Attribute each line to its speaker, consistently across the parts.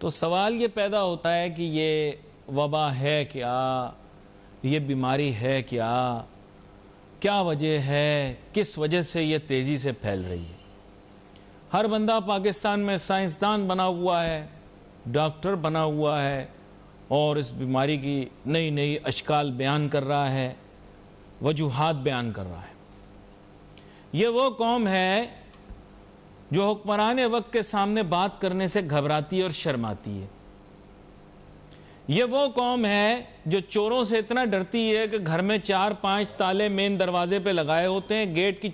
Speaker 1: تو سوال یہ پیدا ہوتا ہے کہ یہ وبا ہے کیا، یہ بیماری ہے کیا، کیا وجہ ہے، کس وجہ سے یہ تیزی سے پھیل رہی ہے۔ ہر بندہ پاکستان میں سائنسدان بنا ہوا ہے، ڈاکٹر بنا ہوا ہے اور اس بیماری کی نئی نئی اشکال بیان کر رہا ہے، وجوہات بیان کر رہا ہے۔ یہ وہ قوم ہے جو حکمران وقت کے سامنے بات کرنے سے گھبراتی اور شرماتی ہے۔ یہ وہ قوم ہے جو چوروں سے اتنا ڈرتی ہے کہ گھر میں 4-5 تالے مین دروازے پہ لگائے ہوتے ہیں، گیٹ کی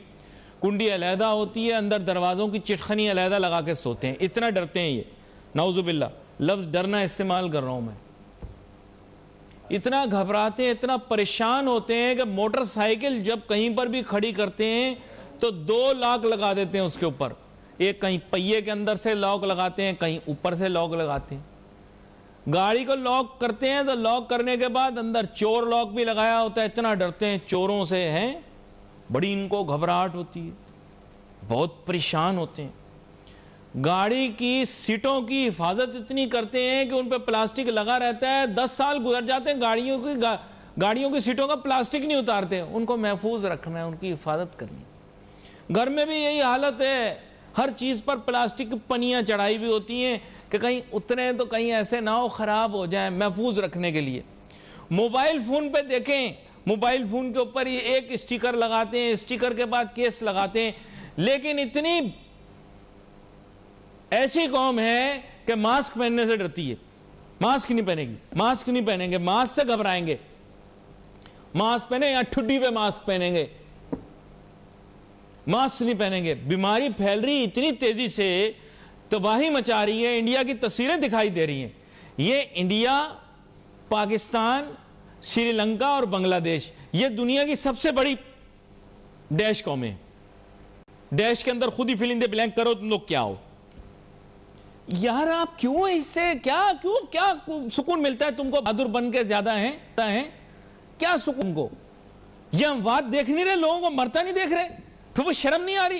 Speaker 1: کنڈی علیحدہ ہوتی ہے، اندر دروازوں کی چٹخنی علیحدہ لگا کے سوتے ہیں، اتنا ڈرتے ہیں یہ۔ نعوذ باللہ، لفظ ڈرنا استعمال کر رہا ہوں میں۔ اتنا گھبراتے ہیں، اتنا پریشان ہوتے ہیں کہ موٹر سائیکل جب کہیں پر بھی کھڑی کرتے ہیں تو 2 لاک لگا دیتے ہیں اس کے اوپر۔ ایک کہیں پہیے کے اندر سے لاک لگاتے ہیں، کہیں اوپر سے لاک لگاتے ہیں۔ گاڑی کو لاک کرتے ہیں تو لاک کرنے کے بعد اندر چور لاک بھی لگایا ہوتا ہے، اتنا ڈرتے ہیں چوروں سے، ہیں بڑی ان کو گھبراہٹ ہوتی ہے، بہت پریشان ہوتے ہیں۔ گاڑی کی سیٹوں کی حفاظت اتنی کرتے ہیں کہ ان پہ پلاسٹک لگا رہتا ہے، 10 سال گزر جاتے ہیں، گاڑیوں کی سیٹوں کا پلاسٹک نہیں اتارتے، ان کو محفوظ رکھنا ہے، ان کی حفاظت کرنی۔ گھر میں بھی یہی حالت ہے، ہر چیز پر پلاسٹک پنیاں چڑھائی بھی ہوتی ہیں کہ کہیں اتریں تو کہیں ایسے نہ ہو خراب ہو جائیں، محفوظ رکھنے کے لیے۔ موبائل فون پہ دیکھیں، موبائل فون کے اوپر یہ ایک اسٹیکر لگاتے ہیں، اسٹیکر کے بعد کیس لگاتے ہیں، لیکن اتنی ایسی قوم ہے کہ ماسک پہننے سے ڈرتی ہے، ماسک نہیں پہنے گی، ماسک نہیں پہنیں گے، ماسک سے گھبرائیں گے، ماسک پہنے یا ٹھڈی پہ ماسک پہنیں گے، ماسک نہیں پہنیں گے۔ بیماری پھیل رہی اتنی تیزی سے، تباہی مچا رہی ہے، انڈیا کی تصویریں دکھائی دے رہی ہیں۔ یہ انڈیا، پاکستان، سری لنکا اور بنگلہ دیش، یہ دنیا کی سب سے بڑی ڈیش قومیں۔ ڈیش کے اندر خود ہی فل ان دی بلینک کرو تم لوگ کیا ہو۔ یار آپ کیوں اس سے کیا سکون ملتا ہے تم کو؟ بہادر بن کے زیادہ ہیں کیا سکون کو؟ یہ اموات دیکھ نہیں رہے، لوگوں کو مرتا نہیں دیکھ رہے، پھر وہ شرم نہیں آ رہی؟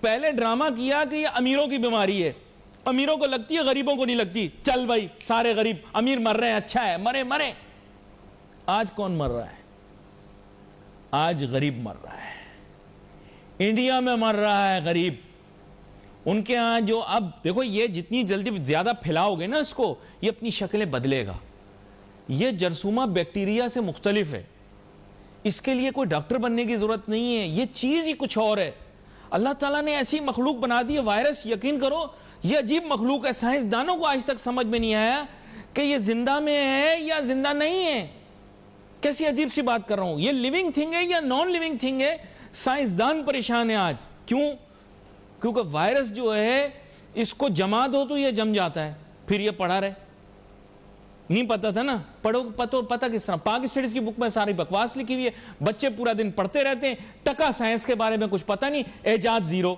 Speaker 1: پہلے ڈرامہ کیا کہ یہ امیروں کی بیماری ہے، امیروں کو لگتی ہے، غریبوں کو نہیں لگتی، چل بھائی سارے غریب، امیر مر رہے ہیں، اچھا ہے، مرے۔ آج کون مر رہا ہے؟ آج غریب مر رہا ہے، انڈیا میں مر رہا ہے غریب۔ ان کے ہاں جو اب دیکھو، یہ جتنی جلدی زیادہ پھیلاؤ گے نا اس کو، یہ اپنی شکلیں بدلے گا۔ یہ جرثومہ بیکٹیریا سے مختلف ہے، اس کے لیے کوئی ڈاکٹر بننے کی ضرورت نہیں ہے، یہ چیز ہی کچھ اور ہے۔ اللہ تعالیٰ نے ایسی مخلوق بنا دی ہے، وائرس، یقین کرو یہ عجیب مخلوق ہے، سائنسدانوں کو آج تک سمجھ میں نہیں آیا کہ یہ زندہ میں ہے یا زندہ نہیں ہے۔ کیسی عجیب سی بات کر رہا ہوں، یہ لیونگ تھنگ ہے یا نان لیونگ تھنگ ہے؟ سائنسدان پریشان ہے آج، کیوں؟ کیونکہ وائرس جو ہے اس کو جما دو تو یہ جم جاتا ہے، پھر یہ پڑھا رہے۔ نہیں پتا تھا نا، پڑھو پتہ کس طرح؟ پاک اسٹڈیز کی بک میں ساری بکواس لکھی ہوئی ہے، بچے پورا دن پڑھتے رہتے ہیں، ٹکا سائنس کے بارے میں کچھ پتہ نہیں، ایجاد زیرو۔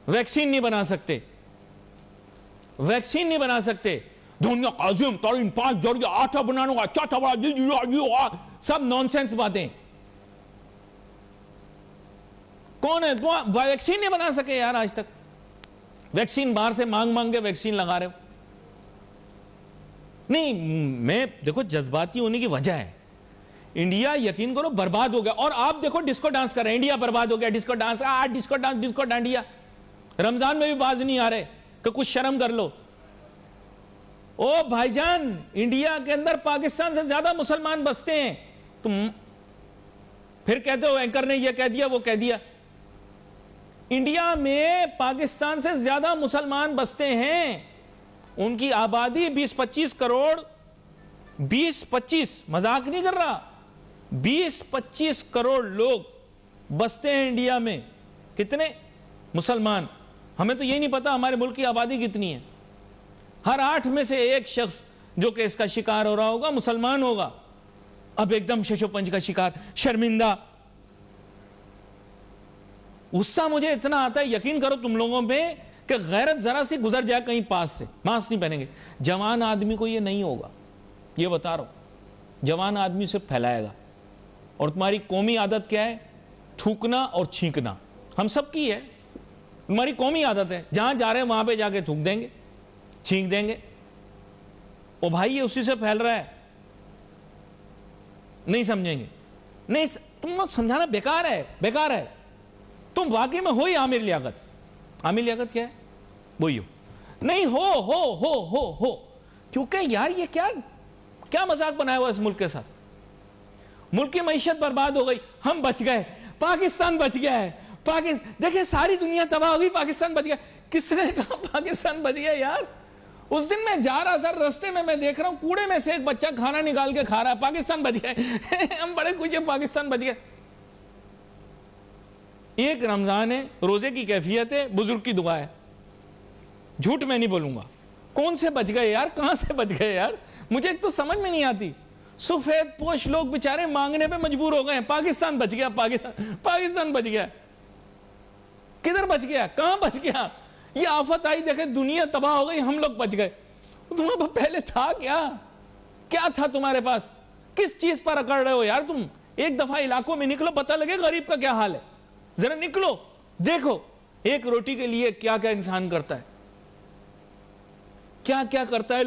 Speaker 1: ویکسین نہیں بنا سکتے، ویکسین نہیں بنا سکتے، دنیا عظیم ترین 5 ذریعہ آٹا بنانے کا چوتھا بڑا، سب نونسنس باتیں۔ کون ہے؟ ویکسین نہیں بنا سکے یار آج تک، ویکسین باہر سے مانگ کے ویکسین لگا رہے ہو۔ نہیں، میں دیکھو جذباتی ہونے کی وجہ ہے، انڈیا یقین کرو برباد ہو گیا۔ اور آپ دیکھو ڈسکو ڈانس کر رہے ہیں، انڈیا برباد ہو گیا، ڈسکو ڈانس، ڈسکو ڈانڈیا، رمضان میں بھی باز نہیں آ رہے کہ کچھ شرم کر لو۔ او بھائی جان، انڈیا کے اندر پاکستان سے زیادہ مسلمان بستے ہیں، تم پھر کہتے ہو اینکر نے یہ کہہ دیا وہ کہہ دیا۔ انڈیا میں پاکستان سے زیادہ مسلمان بستے ہیں، ان کی آبادی 20-25 کروڑ، 20-25 مذاق نہیں کر رہا، 20-25 کروڑ لوگ بستے ہیں انڈیا میں۔ کتنے مسلمان؟ ہمیں تو یہ نہیں پتا ہمارے ملک کی آبادی کتنی ہے۔ ہر 8 میں سے 1 شخص جو کہ اس کا شکار ہو رہا ہوگا مسلمان ہوگا۔ اب ایک دم شش و پنج کا شکار، شرمندہ۔ غصہ مجھے اتنا آتا ہے، یقین کرو تم لوگوں پہ، کہ غیرت ذرا سی گزر جائے کہیں پاس سے، ماسک نہیں پہنیں گے۔ جوان آدمی کو یہ نہیں ہوگا، یہ بتا رہا ہوں، جوان آدمی سے پھیلائے گا۔ اور تمہاری قومی عادت کیا ہے؟ تھوکنا اور چھینکنا، ہم سب کی ہے، ہماری قومی عادت ہے, جہاں جا رہے ہیں وہاں پہ جا کے تھوک دیں گے, چھینک دیں گے. او بھائی یہ اسی سے پھیل رہا ہے, نہیں سمجھیں گے. نہیں تم کو سمجھانا بیکار ہے, بیکار ہے. تم واقعی میں ہو ہی عامر لیاقت. عامر لیاقت کیا ہے؟ وہی ہو. نہیں ہو کیونکہ یار یہ کیا مذاق بنایا ہوا اس ملک کے ساتھ. ملک کی معیشت برباد ہو گئی, ہم بچ گئے, پاکستان بچ گیا ہے. دیکھیں ساری دنیا تباہ ہو گئی, پاکستان بچ گیا. کس نے کہا پاکستان بچ گیا یار؟ اس دن میں جا رہا تھا رستے میں دیکھ رہا ہوں کوڑے میں سے ایک بچہ کھانا نکال کے کھا رہا ہے, پاکستان بچ گیا. ہم بڑے خوش ہیں پاکستان بچ گیا. ایک رمضان ہے, روزے کی کیفیت ہے, بزرگ کی دعا ہے. جھوٹ میں نہیں بولوں گا. کون سے بچ گئے یار, کہاں سے بچ گئے یار؟ مجھے ایک تو سمجھ میں نہیں آتی. سفید پوش لوگ بیچارے مانگنے پہ مجبور ہو گئے ہیں, پاکستان بچ گیا, پاکستان بچ گیا. کدھر بچ گیا, کہاں بچ گیا؟ یہ آفت آئی, دیکھیں دنیا تباہ ہو گئی, ہم لوگ بچ گئے. تمہارے پاس پہلے تھا کیا تھا تمہارے پاس؟ کس چیز پر اکڑ رہے ہو یار تم؟ ایک دفعہ علاقوں میں نکلو, پتہ لگے غریب کا کیا حال ہے. ذرا نکلو, دیکھو ایک روٹی کے لیے کیا کیا انسان کرتا ہے, کیا کیا کرتا ہے.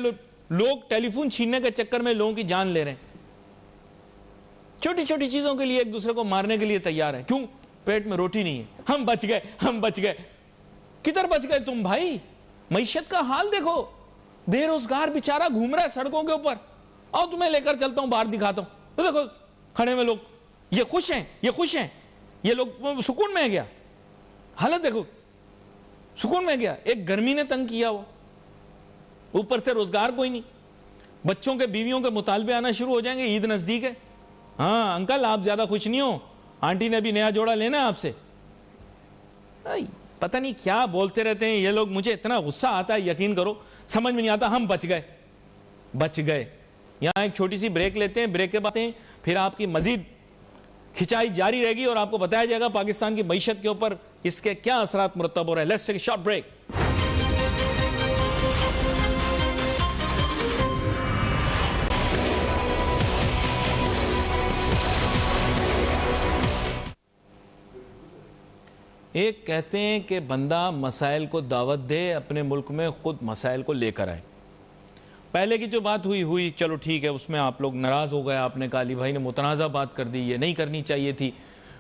Speaker 1: لوگ ٹیلی فون چھیننے کے چکر میں لوگوں کی جان لے رہے ہیں. چھوٹی چھوٹی چیزوں کے لیے ایک دوسرے کو مارنے کے لیے تیار ہے. کیوں؟ پیٹ میں روٹی نہیں ہے. ہم بچ گئے, ہم بچ گئے. کدھر بچ گئے تم بھائی؟ معیشت کا حال دیکھو, بے روزگار بیچارہ گھوم رہا ہے سڑکوں کے اوپر. اور تمہیں لے کر چلتا ہوں, باہر دکھاتا ہوں, تو دیکھو کھڑے میں لوگ, یہ خوش ہیں, یہ خوش ہیں, یہ لوگ سکون میں گیا. حالت دیکھو, سکون میں گیا. ایک گرمی نے تنگ کیا ہوا, اوپر سے روزگار کوئی نہیں. بچوں کے بیویوں کے مطالبے آنا شروع ہو جائیں گے, عید نزدیک ہے. ہاں انکل آپ زیادہ خوش نہیں ہو, آنٹی نے بھی نیا جوڑا لینا ہے آپ سے. پتہ نہیں کیا بولتے رہتے ہیں یہ لوگ, مجھے اتنا غصہ آتا ہے, یقین کرو سمجھ میں نہیں آتا. ہم بچ گئے, بچ گئے. یہاں ایک چھوٹی سی بریک لیتے ہیں, بریک کے بعد پھر آپ کی مزید کھچائی جاری رہے گی اور آپ کو بتایا جائے گا پاکستان کی معیشت کے اوپر اس کے کیا اثرات مرتب ہو رہے ہیں. Let's take a short break. ایک کہتے ہیں کہ بندہ مسائل کو دعوت دے, اپنے ملک میں خود مسائل کو لے کر آئے. پہلے کی جو بات ہوئی چلو ٹھیک ہے, اس میں آپ لوگ ناراض ہو گئے, آپ نے کہا علی بھائی نے متنازع بات کر دی, یہ نہیں کرنی چاہیے تھی,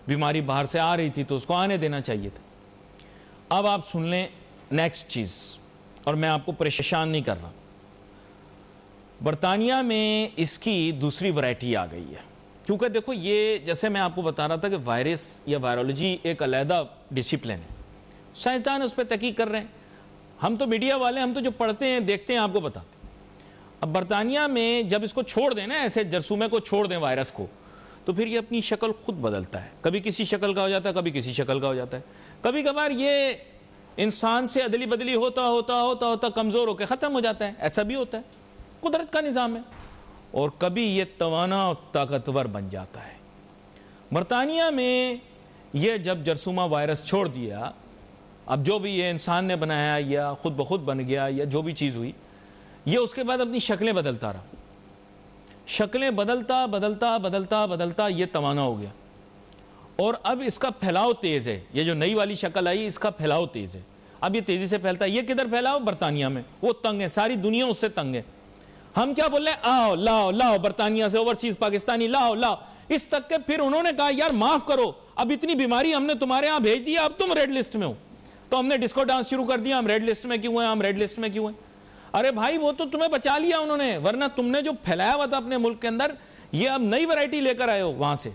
Speaker 1: بیماری باہر سے آ رہی تھی تو اس کو آنے دینا چاہیے تھا. اب آپ سن لیں نیکسٹ چیز, اور میں آپ کو پریشان نہیں کر رہا. برطانیہ میں اس کی دوسری ورائٹی آ گئی ہے. کیونکہ دیکھو یہ جیسے میں آپ کو بتا رہا تھا کہ وائرس یا وائرولوجی ایک علیحدہ ڈسپلن ہے, سائنسدان اس پہ تحقیق کر رہے ہیں. ہم تو میڈیا والے, ہم تو جو پڑھتے ہیں دیکھتے ہیں آپ کو بتاتے ہیں. اب برطانیہ میں جب اس کو چھوڑ دیں نا, ایسے جرثومے کو چھوڑ دیں وائرس کو, تو پھر یہ اپنی شکل خود بدلتا ہے. کبھی کسی شکل کا ہو جاتا ہے, کبھی کسی شکل کا ہو جاتا ہے. کبھی کبھار یہ انسان سے ادلی بدلی ہوتا کمزور ہو کے ختم ہو جاتا ہے. ایسا بھی ہوتا ہے, قدرت کا نظام ہے. اور کبھی یہ توانا اور طاقتور بن جاتا ہے. برطانیہ میں یہ جب جرثومہ وائرس چھوڑ دیا, اب جو بھی یہ انسان نے بنایا یا خود بخود بن گیا یا جو بھی چیز ہوئی, یہ اس کے بعد اپنی شکلیں بدلتا رہا. شکلیں بدلتا یہ توانا ہو گیا. اور اب اس کا پھیلاؤ تیز ہے. یہ جو نئی والی شکل آئی اس کا پھیلاؤ تیز ہے. اب یہ تیزی سے پھیلتا ہے. یہ کدھر پھیلاؤ؟ برطانیہ میں. وہ تنگ ہے, ساری دنیا اس سے تنگ ہے. ہم کیا بول رہے ہیں؟ آؤ لاؤ برطانیہ سے اوورسیز پاکستانی لاؤ. اس تک کہ پھر انہوں نے کہا یار معاف کرو, اب اتنی بیماری ہم نے تمہارے ہاں بھیج دی, اب تم ریڈ لسٹ میں ہو. تو ہم نے ڈسکو ڈانس شروع کر دیا, ہم ریڈ لسٹ میں کیوں ہیں, ہم ریڈ لسٹ میں کیوں ہیں. ارے بھائی وہ تو تمہیں بچا لیا انہوں نے, ورنہ تم نے جو پھیلایا ہوا تھا اپنے ملک کے اندر, یہ اب نئی ورائٹی لے کر آئے ہو وہاں سے.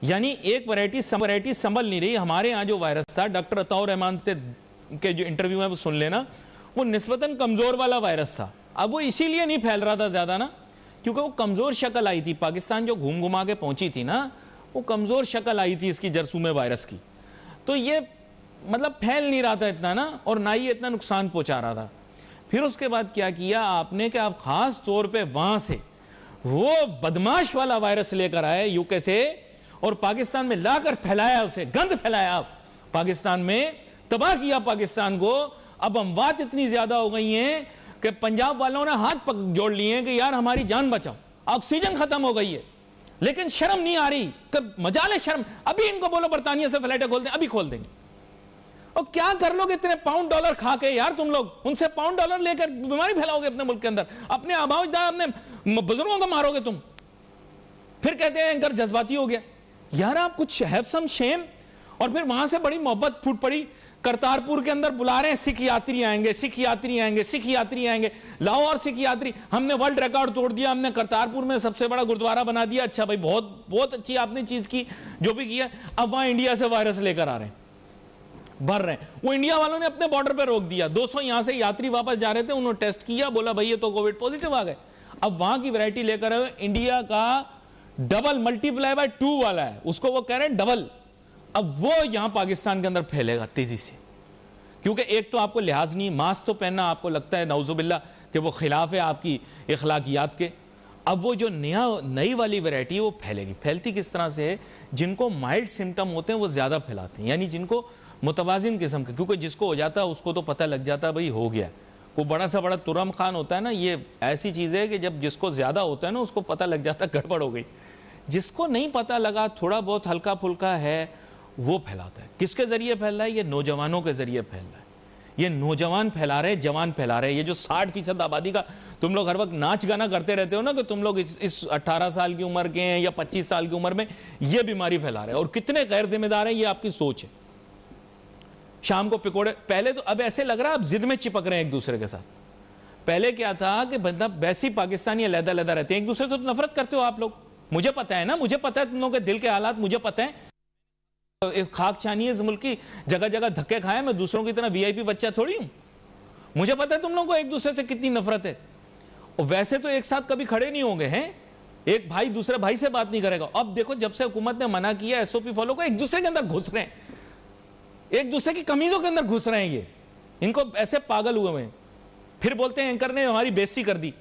Speaker 1: یعنی ایک ورائٹی سنبھل نہیں رہی. ہمارے ہاں جو وائرس تھا, ڈاکٹر عطاء الرحمان سے کے جو انٹرویو ہے وہ سن لینا, وہ نسبتاً کمزور والا وائرس تھا. اب وہ اسی لیے نہیں پھیل رہا تھا زیادہ نا, کیونکہ وہ کمزور شکل آئی تھی. پاکستان جو گھوم گھما کے پہنچی تھی نا, وہ کمزور شکل آئی تھی اس کی جرثومے وائرس کی. تو یہ مطلب پھیل نہیں رہا تھا اتنا نا, اور نہ ہی اتنا نقصان پہنچا رہا تھا. پھر اس کے بعد کیا کیا آپ نے کہ آپ خاص طور پہ وہاں سے وہ بدماش والا وائرس لے کر آئے یوکے سے, اور پاکستان میں لا کر پھیلایا, اسے گند پھیلایا, آپ پاکستان میں تباہ کیا پاکستان کو. اب اموات اتنی زیادہ ہو گئی ہیں کہ پنجاب والوں نے ہاتھ جوڑ لیے ہیں کہ یار ہماری جان بچاؤ, آکسیجن ختم ہو گئی ہے. لیکن شرم نہیں آ رہی, مجال ہے شرم. ابھی ان کو بولو برطانیہ سے فلائٹیں کھول دیں, ابھی کھول دیں گے. اور کیا کر لو گے اتنے پاؤنڈ ڈالر کھا کے یار تم لوگ؟ ان سے پاؤنڈ ڈالر لے کر بیماری پھیلاؤ گے اپنے ملک کے اندر، اپنے آباؤ اجداد اپنے بزرگوں کو مارو گے تم، پھر کہتے ہیں اینکر جذباتی ہو گیا۔ یار آپ کچھ ہیو سم شیم۔ اور پھر وہاں سے بڑی محبت پھوٹ پڑی، کرتارپور کے اندر بلا رہے ہیں سکھ یاتری آئیں گے، سکھ یاتری آئیں گے، سکھ یاتری آئیں گے، لاؤ اور سکھ یاتری۔ ہم نے ورلڈ ریکارڈ توڑ دیا، ہم نے کرتارپور میں سب سے بڑا گردوارہ بنا دیا۔ اچھا بھائی، بہت بہت اچھی آپ نے چیز کی جو بھی کیا۔ اب وہاں انڈیا سے وائرس لے کر آ رہے ہیں، بھر رہے ہیں۔ وہ انڈیا والوں نے اپنے بارڈر پہ روک دیا، 200 یہاں سے یاتری واپس جا رہے تھے، انہوں نے ٹیسٹ کیا، بولا بھائی یہ تو کووڈ پوزیٹیو آ گئے۔ اب وہاں کی ویرائٹی لے کر انڈیا کا ڈبل ملٹی پلائی بائی 2 والا ہے، اس کو وہ کہہ رہے ہیں ڈبل۔ اب وہ یہاں پاکستان کے اندر پھیلے گا تیزی سے، کیونکہ ایک تو آپ کو لحاظ نہیں، ماسک تو پہننا آپ کو لگتا ہے نعوذ باللہ کہ وہ خلاف ہے آپ کی اخلاقیات کے۔ اب وہ جو نئی والی ویرائٹی وہ پھیلے گی۔ پھیلتی کس طرح سے ہے؟ جن کو مائلڈ سمٹم ہوتے ہیں وہ زیادہ پھیلاتے ہیں، یعنی جن کو متوازن قسم کے، کیونکہ جس کو ہو جاتا ہے اس کو تو پتہ لگ جاتا ہے بھائی ہو گیا۔ وہ بڑا سا بڑا ترم خان ہوتا ہے نا، یہ ایسی چیز ہے کہ جب جس کو زیادہ ہوتا ہے نا اس کو پتہ لگ جاتا ہے گڑبڑ ہو گئی۔ جس کو نہیں پتہ لگا، تھوڑا بہت ہلکا پھلکا ہے، وہ پھیلاتا ہے۔ کس کے ذریعے پھیل رہا ہے؟ یہ نوجوانوں کے ذریعے پھیل رہا ہے۔ یہ نوجوان پھیلا رہے، جوان پھیلا رہے۔ یہ جو 60% آبادی کا تم لوگ ہر وقت ناچ گانا کرتے رہتے ہو نا کہ تم لوگ اس 18 سال کی عمر کے ہیں یا 25 سال کی عمر میں یہ بیماری پھیلا رہے ہیں، اور کتنے غیر ذمہ دار ہیں، یہ آپ کی سوچ ہے۔ شام کو پکوڑے، پہلے تو اب ایسے لگ رہا ہے اب ضد میں چپک رہے ہیں ایک دوسرے کے ساتھ۔ پہلے کیا تھا کہ بندہ ویسی پاکستانی علیحدہ علیحدہ رہتے ہیں، ایک دوسرے سے تو نفرت کرتے ہو آپ لوگ، مجھے پتا ہے نا، مجھے پتا ہے تم لوگوں کے دل کے حالات مجھے پتا ہے۔ خاک چھانی ہے اس ملک کی، جگہ جگہ دھکے کھائے، میں دوسروں کی طرح VIP بچہ تھوڑی ہوں، مجھے پتا ہے تم لوگوں کو ایک دوسرے سے کتنی نفرت ہے۔ اور ویسے تو ایک ساتھ کبھی کھڑے نہیں ہوں گے ہیں، ایک بھائی دوسرے بھائی سے بات نہیں کرے گا۔ اب دیکھو جب سے حکومت نے منع کیا SOP فالو کو، ایک دوسرے کے اندر گھس رہے ہیں، ایک دوسرے کی قمیضوں کے اندر گھس رہے ہیں، یہ ان کو ایسے پاگل ہوئے ہیں۔ پھر بولتے ہیں اینکر نے ہماری بےزتی کر دی۔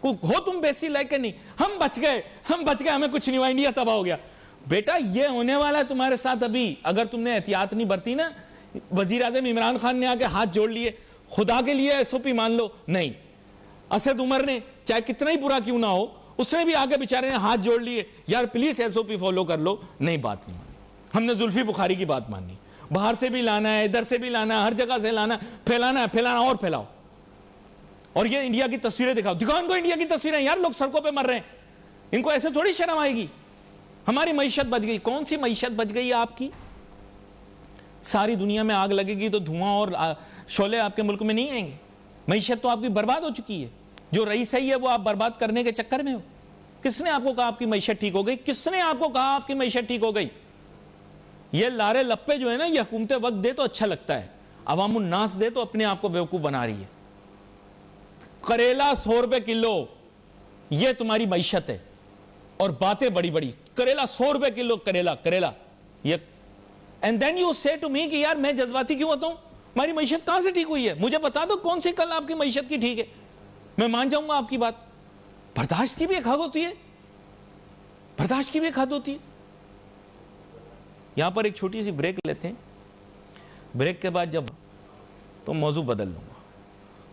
Speaker 1: ہو تم بےزتی لائق کے نہیں، ہم بچ گئے، ہمیں کچھ نہیں ہوا، انڈیا تباہ ہو گیا۔ بیٹا یہ ہونے والا ہے تمہارے ساتھ ابھی، اگر تم نے احتیاط نہیں برتی نا۔ وزیر اعظم عمران خان نے آ کے ہاتھ جوڑ لیے، خدا کے لیے SOP مان لو، نہیں۔ اسد عمر نے چاہے کتنا ہی برا کیوں نہ ہو، اس نے بھی آگے بیچارے نے ہاتھ جوڑ لیے، یار پلیز SOP فالو کر لو، نہیں بات نہیں مانی۔ ہم نے زلفی بخاری کی بات ماننی، باہر سے بھی لانا ہے، ادھر سے بھی لانا ہے، ہر جگہ سے لانا ہے، پھیلانا اور پھیلاؤ۔ اور یہ انڈیا کی تصویریں دکھاؤ ان کو، انڈیا کی تصویریں، یار لوگ سڑکوں پہ مر رہے ہیں، ان کو ایسے تھوڑی شرم آئے گی۔ ہماری معیشت بچ گئی، کون سی معیشت بچ گئی آپ کی؟ ساری دنیا میں آگ لگے گی تو دھواں اور شعلے آپ کے ملک میں نہیں آئیں گے۔ معیشت تو آپ کی برباد ہو چکی ہے، جو رئیس ہے وہ آپ برباد کرنے کے چکر میں ہو۔ کس نے آپ کو کہا آپ کی معیشت ٹھیک ہو گئی؟ کس نے آپ کو کہا آپ کی معیشت ٹھیک ہو گئی؟ یہ لارے لپے جو ہے نا، یہ حکومت وقت دے تو اچھا لگتا ہے، عوام الناس دے تو اپنے آپ کو بیوقوف بنا رہی ہے۔ کریلا 100 روپے کلو، یہ تمہاری معیشت ہے، اور باتیں بڑی بڑی، کریلا 100 روپے کلو، کریلا یہ، اینڈ دین یو سے ٹو می کہ یار میں جذباتی کیوں ہوتا ہوں؟ ہماری معیشت کہاں سے ٹھیک ہوئی ہے؟ مجھے بتا دو کون سی کل آپ کی معیشت کی ٹھیک ہے، میں مان جاؤں گا آپ کی بات۔ برداشت کی بھی ایک حد ہوتی ہے، برداشت کی بھی ایک حد ہوتی ہے۔ یہاں پر ایک چھوٹی سی بریک لیتے ہیں، بریک کے بعد جب تو موضوع بدل لوں گا،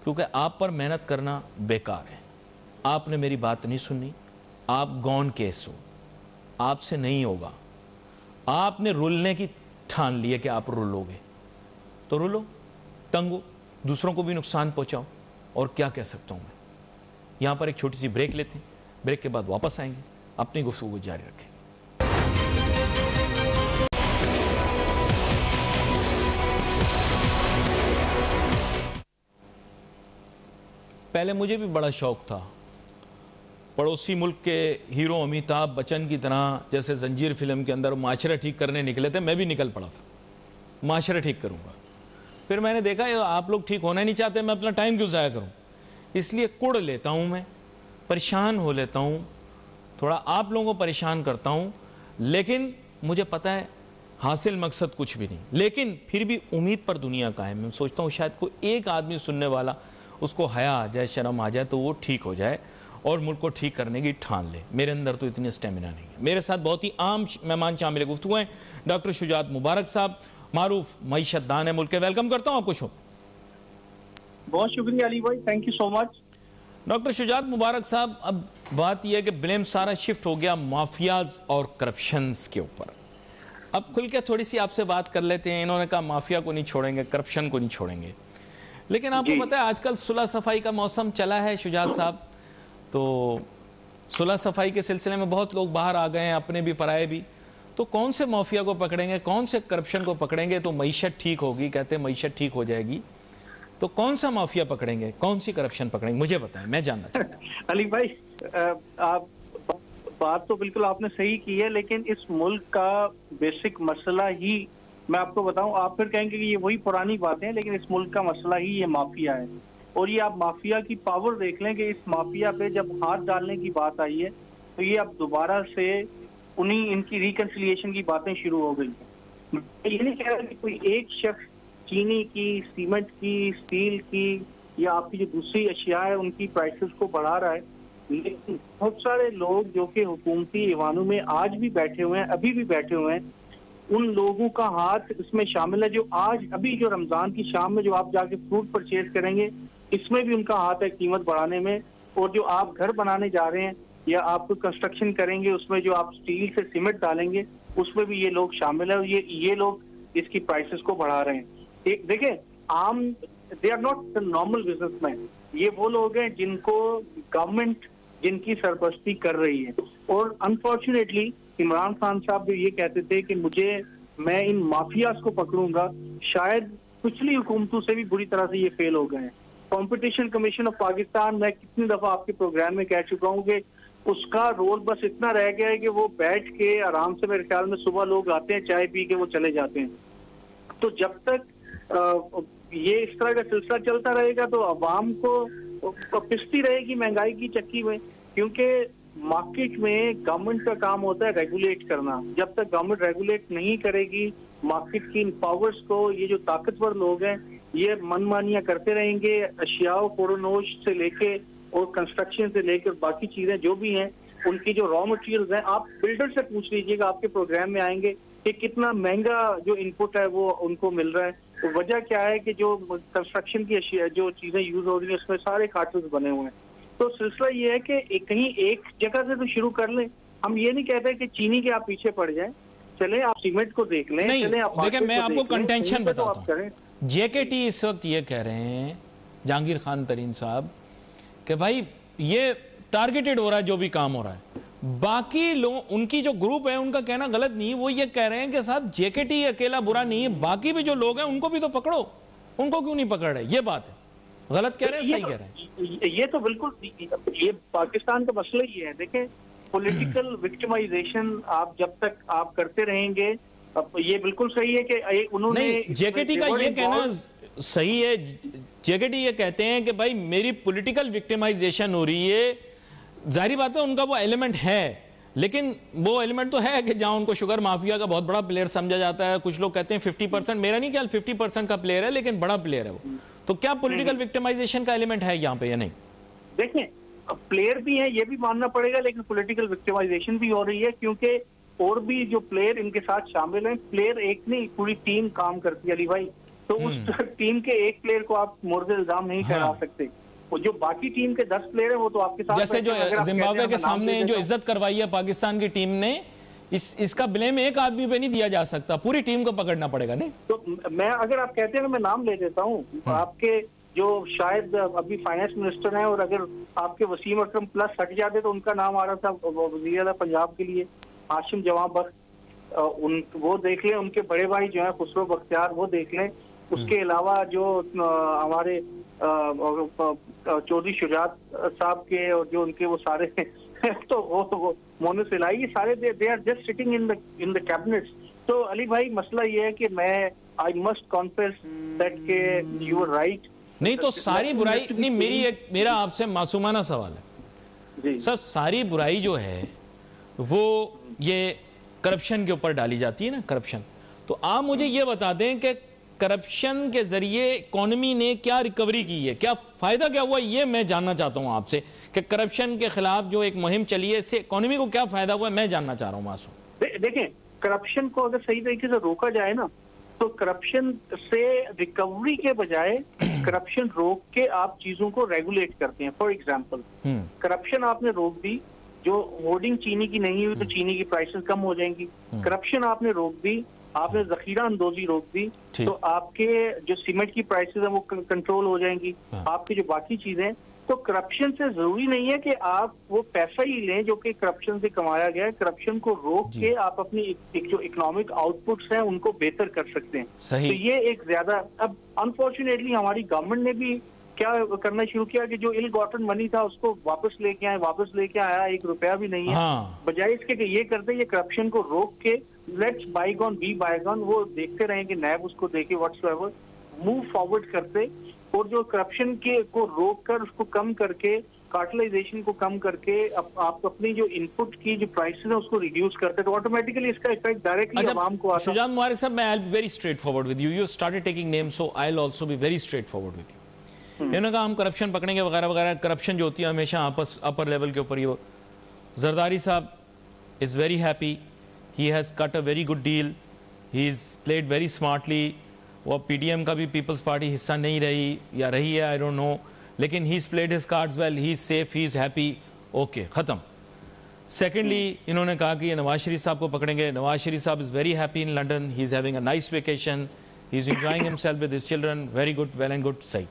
Speaker 1: کیونکہ آپ پر محنت کرنا بیکار ہے۔ آپ نے میری بات نہیں سنی، آپ گون کیس ہو، آپ سے نہیں ہوگا۔ آپ نے رولنے کی ٹھان لی ہے کہ آپ رولو گے تو رولو، تنگو، دوسروں کو بھی نقصان پہنچاؤ، اور کیا کہہ سکتا ہوں میں۔ یہاں پر ایک چھوٹی سی بریک لیتے ہیں، بریک کے بعد واپس آئیں گے، اپنی گفتگو جاری رکھیں۔ پہلے مجھے بھی بڑا شوق تھا، پڑوسی ملک کے ہیرو امیتابھ بچن کی طرح، جیسے زنجیر فلم کے اندر معاشرہ ٹھیک کرنے نکلے تھے، میں بھی نکل پڑا تھا، معاشرہ ٹھیک کروں گا۔ پھر میں نے دیکھا آپ لوگ ٹھیک ہونا نہیں چاہتے، میں اپنا ٹائم کیوں ضائع کروں؟ اس لیے کڑ لیتا ہوں، میں پریشان ہو لیتا ہوں، تھوڑا آپ لوگوں کو پریشان کرتا ہوں، لیکن مجھے پتہ ہے حاصل مقصد کچھ بھی نہیں، لیکن پھر بھی امید پر دنیا کا ہے۔ میں سوچتا ہوں شاید کوئی ایک آدمی سننے والا، اس کو حیا آ جائے، شرم آ جائے، تو وہ ٹھیک ہو جائے اور ملک کو ٹھیک کرنے کی ٹھان لے۔ میرے اندر تو اتنی اسٹیمنا نہیں ہے۔ میرے ساتھ بہت ہی عام مہمان شامل گفتگو ہیں، ڈاکٹر شجاعت مبارک صاحب، معروف معیشت دان ہے ملک کے۔ ویلکم کرتا ہوں آپ کو۔
Speaker 2: بہت شکریہ Ali bhai, thank you so much.
Speaker 1: Doctor Shujaat Mubarak sahib, اب بات یہ ہے کہ بلیم سارا شفٹ ہو گیا مافیاز اور کرپشنز کے اوپر۔ اب کھل کے تھوڑی سی آپ سے بات کر لیتے ہیں. انہوں نے کہا مافیا کو نہیں چھوڑیں گے, کرپشن کو نہیں چھوڑیں گے, لیکن آپ کو پتہ ہے آج کل صلح صفائی کا موسم چلا ہے شجاعت صاحب, تو صلح صفائی کے سلسلے میں بہت لوگ باہر آ گئے ہیں, اپنے بھی پرائے بھی. تو کون سے مافیا کو پکڑیں گے, کون سے کرپشن کو پکڑیں گے تو معیشت ٹھیک ہوگی؟ کہتے ہیں معیشت ٹھیک ہو جائے گی. تو کون سا مافیا پکڑیں گے, کون سی کرپشن پکڑیں گے, مجھے بتائیں, میں جاننا چاہتا ہوں.
Speaker 2: علی بھائی آپ بات تو بالکل آپ نے صحیح کی ہے, لیکن اس ملک کا بیسک مسئلہ ہی میں آپ کو بتاؤں, آپ پھر کہیں گے کہ یہ وہی پرانی باتیں ہیں, لیکن اس ملک کا مسئلہ ہی یہ مافیا ہے. اور یہ آپ مافیا کی پاور دیکھ لیں کہ اس مافیا پہ جب ہاتھ ڈالنے کی بات آئی ہے تو یہ اب دوبارہ سے ان کی ریکنسیلیشن کی باتیں شروع ہو گئی ہیں. میں یہ نہیں کہہ رہا کہ کوئی ایک شخص چینی کی, سیمنٹ کی, اسٹیل کی یا آپ کی جو دوسری اشیاء ہے ان کی پرائسز کو بڑھا رہا ہے, لیکن بہت سارے لوگ جو کہ حکومتی ایوانوں میں آج بھی بیٹھے ہوئے ہیں, ابھی بھی بیٹھے ہوئے ہیں, ان لوگوں کا ہاتھ اس میں شامل ہے. جو آج ابھی جو رمضان کی شام میں جو آپ جا کے فروٹ پرچیز کریں گے, اس میں بھی ان کا ہاتھ ہے قیمت بڑھانے میں. اور جو آپ گھر بنانے جا رہے ہیں یا آپ کو کنسٹرکشن کریں گے, اس میں جو آپ اسٹیل سے سیمنٹ ڈالیں گے, اس میں بھی یہ لوگ شامل ہیں, اور یہ لوگ اس کی پرائسز کو بڑھا رہے ہیں. دیکھیں عام they are not normal business man, یہ وہ لوگ ہیں جن کو گورنمنٹ جن کی سرپرستی کر رہی ہے. اور انفارچونیٹلی عمران خان صاحب جو یہ کہتے تھے کہ میں ان مافیاز کو پکڑوں گا, شاید پچھلی حکومتوں سے بھی بری طرح سے یہ فیل ہو گئے ہیں. کمپٹیشن کمیشن آف پاکستان, میں کتنی دفعہ آپ کے پروگرام میں کہہ چکا ہوں کہ اس کا رول بس اتنا رہ گیا ہے کہ وہ بیٹھ کے آرام سے, میرے خیال میں صبح لوگ آتے ہیں چائے پی کے وہ چلے جاتے ہیں. تو جب تک یہ اس طرح کا سلسلہ چلتا رہے گا تو عوام کو پستی رہے گی مہنگائی کی چکی میں, کیونکہ مارکیٹ میں گورنمنٹ کا کام ہوتا ہے ریگولیٹ کرنا. جب تک گورنمنٹ ریگولیٹ نہیں کرے گی مارکیٹ کی ان پاورز کو, یہ جو طاقتور لوگ ہیں یہ من مانیاں کرتے رہیں گے. اشیاء کورونوش سے لے کے اور کنسٹرکشن سے لے کے باقی چیزیں جو بھی ہیں, ان کی جو را مٹیریلز ہیں, آپ بلڈر سے پوچھ لیجئے گا, آپ کے پروگرام میں آئیں گے کہ کتنا مہنگا جو ان پٹ ہے وہ ان کو مل رہا ہے. وجہ کیا ہے کہ جو کنسٹرکشن کی اشیاء جو چیزیں یوز ہو رہی ہیں اس میں سارے کارٹلز بنے ہوئے ہیں. تو سلسلہ یہ ہے کہ کہیں ایک جگہ سے تو شروع کر لیں. ہم یہ نہیں کہتے کہ چینی کے آپ پیچھے پڑ جائیں, چلیں آپ سیمنٹ کو دیکھ لیں.
Speaker 1: نہیں دیکھیں, میں آپ کو کنٹینشن بتاتا ہوں. جے کے ٹی اس وقت یہ کہہ رہے ہیں, جہانگیر خان ترین صاحب, کہ بھائی یہ ٹارگیٹڈ ہو رہا ہے جو بھی کام ہو رہا ہے. باقی لوگ ان کی جو گروپ ہے ان کا کہنا غلط نہیں, وہ یہ کہہ رہے ہیں کہ صاحب جے کے ٹی اکیلا برا نہیں ہے, باقی بھی جو لوگ ہیں ان کو بھی تو پکڑو, ان کو کیوں نہیں پکڑ رہے؟ یہ بات ہے. غلط کہہ رہے ہیں, صحیح کہہ رہے ہیں؟
Speaker 2: یہ تو بالکل یہ پاکستان کا مسئلہ ہی ہے. دیکھیں پولیٹیکل وکٹمائزیشن آپ جب تک آپ کرتے رہیں گے, یہ بالکل صحیح ہے کہ انہوں نے
Speaker 1: جے کے ٹی کا یہ کہنا صحیح ہے. جے کے ٹی یہ کہتے ہیں کہ بھائی میری پولیٹیکل وکٹمائزیشن ہو رہی ہے. ظاہری بات ہے ان کا وہ ایلیمنٹ ہے, لیکن وہ ایلیمنٹ تو ہے کہ جہاں ان کو شوگر مافیا کا بہت بڑا پلیئر سمجھا جاتا ہے. کچھ لوگ کہتے ہیں 50%, میرا نہیں خیال 50% کا پلیئر ہے, لیکن بڑا پلیئر ہے وہ. تو کیا پولیٹیکل وکٹمائزیشن کا ایلیمنٹ ہے یہاں پہ یا نہیں؟
Speaker 2: دیکھیں پلیئر بھی ہے, یہ بھی ماننا پڑے گا, لیکن پولیٹیکل وکٹمائزیشن بھی ہو رہی ہے کیونکہ اور بھی جو پلیئر ان کے ساتھ شامل ہیں. پلیئر ایک نہیں, پوری ٹیم کام کرتی ہے علی بھائی. تو اس ٹیم کے ایک پلیئر کو آپ مورد الزام نہیں ٹھہرا سکتے. جو باقی ٹیم کے 10 پلیئر ہیں وہ تو آپ کے ساتھ,
Speaker 1: جیسے جو زمبابوے کے سامنے جو عزت کروائی ہے پاکستان کی ٹیم نے, اس کا بلیم ایک آدمی پہ نہیں دیا جا سکتا, پوری ٹیم کو پکڑنا پڑے گا. نہیں
Speaker 2: تو میں اگر آپ کہتے ہیں میں نام لے دیتا ہوں, آپ کے جو شاید ابھی فائنانس منسٹر ہیں, اور اگر آپ کے وسیم اکرم پلس ہٹ جاتے تو ان کا نام آ رہا تھا وزیر اعلیٰ پنجاب کے لیے, ہاشم جوان بخت, وہ دیکھ لیں. ان کے بڑے بھائی جو ہیں خسرو بختیار, وہ دیکھ لیں. اس کے علاوہ جو ہمارے چودھری شجاعت صاحب کے اور جو ان کے وہ سارے تو وہ مونس الہی, یہ سارے they are just sitting in the cabinets. تو علی بھائی مسئلہ یہ ہے کہ میں آئی مسٹ کانفیس دیٹ کہ یو آر رائٹ.
Speaker 1: نہیں تو ساری برائی نہیں, میرا آپ سے معصومانہ سوال ہے سر, ساری برائی جو ہے وہ یہ کرپشن کے اوپر ڈالی جاتی ہے نا, کرپشن. تو آپ مجھے یہ بتا دیں کہ کرپشن کے ذریعے اکانومی نے کیا ریکوری کی ہے, کیا فائدہ کیا ہوا, یہ میں جاننا چاہتا ہوں آپ سے کہ کرپشن کے خلاف جو ایک مہم چلی ہے اس سے اکانومی کو کیا فائدہ ہوا ہے, میں جاننا چاہ رہا ہوں معصوم.
Speaker 2: دیکھیں کرپشن کو اگر صحیح طریقے سے روکا جائے نا, تو کرپشن سے ریکوری کے بجائے کرپشن روک کے آپ چیزوں کو ریگولیٹ کرتے ہیں. فار ایگزامپل کرپشن آپ نے روک دی, جو ہورڈنگ چینی کی نہیں ہوئی تو چینی کی پرائسز کم ہو جائیں گی. کرپشن آپ نے روک دی, آپ نے ذخیرہ اندوزی روک دی, تو آپ کے جو سیمنٹ کی پرائسز ہیں وہ کنٹرول ہو جائیں گی. آپ کی جو باقی چیزیں, تو کرپشن سے ضروری نہیں ہے کہ آپ وہ پیسہ ہی لیں جو کہ کرپشن سے کمایا گیا ہے. کرپشن کو روک کے آپ اپنی جو اکنامک آؤٹ پٹس ہیں ان کو بہتر کر سکتے ہیں. تو یہ ایک زیادہ, اب انفارچونیٹلی ہماری گورنمنٹ نے بھی کیا کرنا شروع کیا کہ جو ال گاٹن منی تھا اس کو واپس لے کے آیا, 1 روپیہ بھی نہیں ہے. بجائے اس کے کہ یہ کرتے, یہ کرپشن کو روک کے let's bygone be bygone, وہ دیکھتے رہیں کہ نیب اس کو دیکھے واٹس ایور موو فارورڈ کرتے, اور جو کرپشن کے کو روک کر اس کو کم کر کے, کارٹلائزیشن کو کم کر کے آپ اپنی جو ان پٹ کی جو پرائسز ہیں اس کو ریڈیوس کرتے, تو آٹومیٹکلی اس کا افیکٹ ڈائریکٹلی عوام کو آتا ہے.
Speaker 1: شجاعت مبارک صاحب, میں I'll be very straightforward with you. You started taking names, so I'll also be very straightforward with you. انہوں نے کہا ہم کرپشن پکڑیں گے وغیرہ وغیرہ. کرپشن جو ہوتی ہے ہمیشہ اپر لیول کے اوپر, یہ زرداری صاحب is very happy. He has cut a very good deal. He's played very smartly. وہ پی ڈی ایم کا بھی پیپلز پارٹی حصہ نہیں رہی یا رہی ہے, آئی ڈونٹ نو, لیکن he's played his cards well. He's safe, he's happy. Okay, ختم. سیکنڈلی انہوں نے کہا کہ یہ نواز شریف صاحب کو پکڑیں گے. نواز شریف صاحب is very happy in London. He's having a nice vacation. He's enjoying himself with his children. Very good, well and good. صحیح.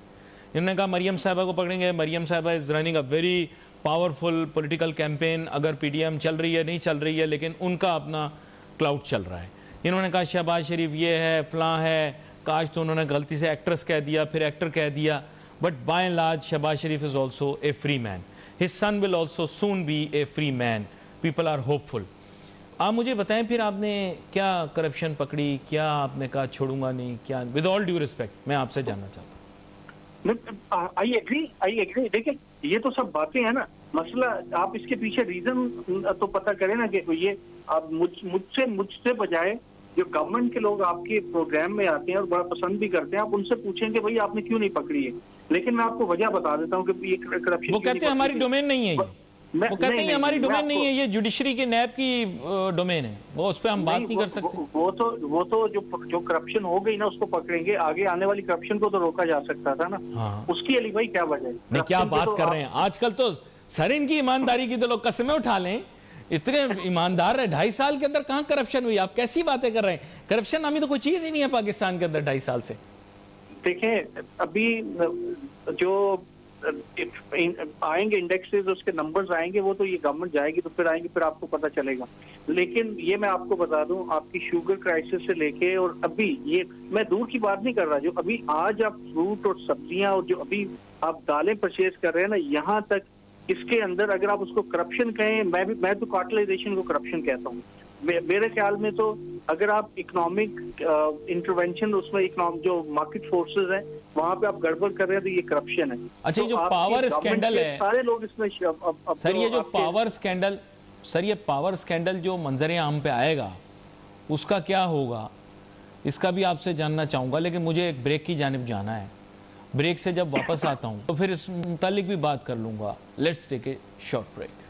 Speaker 1: انہوں نے کہا مریم صاحبہ کو پکڑیں گے. مریم صاحبہ is running a very powerful political campaign. اگر پی ڈی ایم چل رہی ہے نہیں چل رہی ہے, لیکن ان کا اپنا کلاؤڈ چل رہا ہے. انہوں نے کہا شہباز شریف یہ ہے فلاں ہے, کاش تو انہوں نے غلطی سے ایکٹریس کہہ دیا پھر ایکٹر کہہ دیا. But by and large Shehbaz Sharif is also a free man. His son will also soon be a free man. People are hopeful. آپ مجھے بتائیں پھر آپ نے کیا کرپشن پکڑی, کیا آپ نے کہا چھوڑوں گا نہیں, کیا, ود آل ڈیو ریسپیکٹ میں آپ سے جاننا چاہتا ہوں.
Speaker 2: I agree. دیکھیں یہ تو سب باتیں ہیں نا, مسئلہ آپ اس کے پیچھے ریزن تو پتہ کریں نا, کہ یہ آپ مجھ سے بجائے جو گورنمنٹ کے لوگ آپ کے پروگرام میں آتے ہیں اور بڑا پسند بھی کرتے ہیں, آپ ان سے پوچھیں کہ بھائی آپ نے کیوں نہیں پکڑی ہے. لیکن میں آپ کو وجہ بتا دیتا ہوں کہ یہ کرپشن,
Speaker 1: وہ کہتے ہیں ہماری ڈومین نہیں ہے, وہ کہتے ہیں ہماری ڈومین نہیں ہے, یہ جوڈیشری کے نیب کی ڈومین ہے, وہ اس پہ ہم بات نہیں کر سکتے.
Speaker 2: وہ تو جو کرپشن ہو گئی نا اس کو پکڑیں گے, آگے آنے والی کرپشن کو تو روکا جا سکتا تھا نا. اس کی علی بھائی کیا وجہ ہے,
Speaker 1: نہیں کیا بات کر رہے ہیں آج کل تو سر, ان کی ایمانداری کی تو لوگ قسمیں اٹھا لیں. اتنے ایماندار ہے, 2.5 سال کے اندر کہاں کرپشن ہوئی, آپ کیسی باتیں کر رہے ہیں. کرپشن نامی تو کوئی چیز ہی نہیں ہے پاکستان کے اندر 2.5 سال سے.
Speaker 2: دیکھیں ابھی جو آئیں گے انڈیکسز, اس کے نمبرز آئیں گے, وہ تو یہ گورنمنٹ جائے گی تو پھر آئیں گے, پھر آپ کو پتہ چلے گا. لیکن یہ میں آپ کو بتا دوں, آپ کی شوگر کرائسس سے لے کے, اور ابھی یہ میں دور کی بات نہیں کر رہا, جو ابھی آج آپ فروٹ اور سبزیاں اور جو ابھی آپ دالیں پرچیز کر رہے ہیں نا, یہاں تک اس کے اندر اگر آپ اس کو کرپشن کہیں, میں تو کارٹلائزیشن کو کرپشن کہتا ہوں. میرے خیال میں تو اگر آپ اکنامک انٹرونشن اس میں جو مارکیٹ فورسز ہیں وہاں پہ آپ گڑبڑ کر رہے ہیں تو یہ کرپشن ہے.
Speaker 1: اچھا, جو پاور اسکینڈل ہے
Speaker 2: سارے لوگ اس میں
Speaker 1: سر, یہ جو پاور اسکینڈل, سر یہ پاور اسکینڈل جو منظر عام پہ آئے گا اس کا کیا ہوگا, اس کا بھی آپ سے جاننا چاہوں گا. لیکن مجھے ایک بریک کی جانب جانا ہے. بریک سے جب واپس آتا ہوں تو پھر اس متعلق بھی بات کر لوں گا. Let's take a short break.